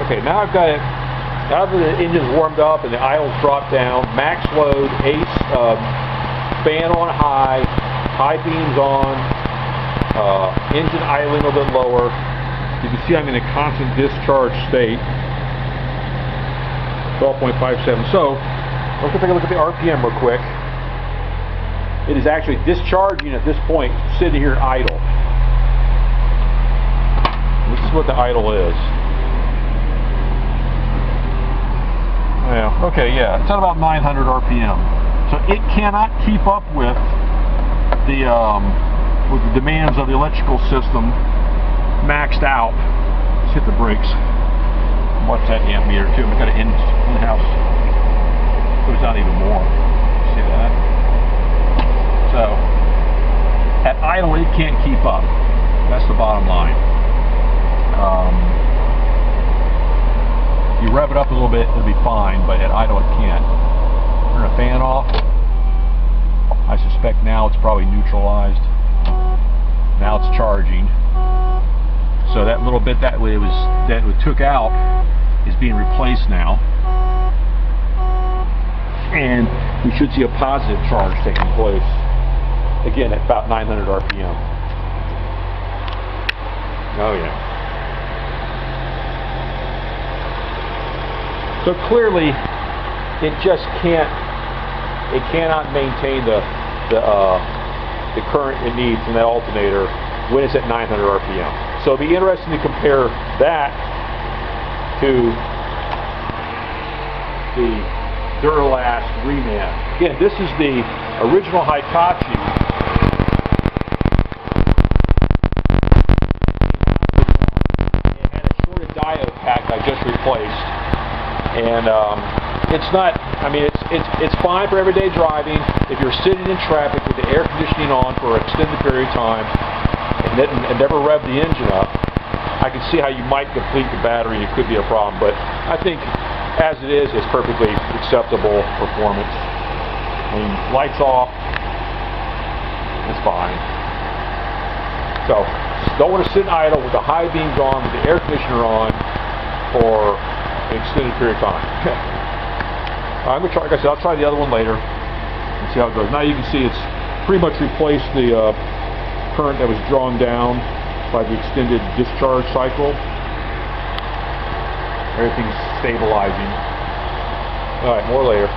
Okay, now I've got it. Now that the engine's warmed up and the idle's dropped down, max load, fan on high, high beams on, engine idling a little bit lower. You can see I'm in a constant discharge state, 12.57. So let's take a look at the RPM real quick. It is actually discharging at this point, sitting here idle. This is what the idle is. Yeah, okay, yeah, it's at about 900 RPM. So it cannot keep up with the demands of the electrical system maxed out. Let's hit the brakes. Watch that amp meter too. I've got an in-house. Goes down even more. See that? So at idle, it can't keep up. That's the bottom line. You rev it up a little bit, it'll be fine, but at idle it can't. Turn the fan off. I suspect now it's probably neutralized. Now it's charging. So that little bit that it took out is being replaced now. And we should see a positive charge taking place. Again, at about 900 RPM. Oh yeah. So clearly, it just cannot maintain the current it needs in that alternator when it's at 900 RPM. So it'll be interesting to compare that to the Duralast reman. Again, this is the original Hitachi. It had a shorted diode pack I just replaced. And it's not, I mean, it's fine for everyday driving. If you're sitting in traffic with the air conditioning on for an extended period of time and never rev the engine up, I can see how you might deplete the battery and it could be a problem. But I think as it is, it's perfectly acceptable performance. I mean, lights off, it's fine. So, don't want to sit idle with the high beams on, with the air conditioner on for an extended period of time. I'm gonna try, like I said, I'll try the other one later and see how it goes. Now you can see it's pretty much replaced the current that was drawn down by the extended discharge cycle. Everything's stabilizing. Alright, more later.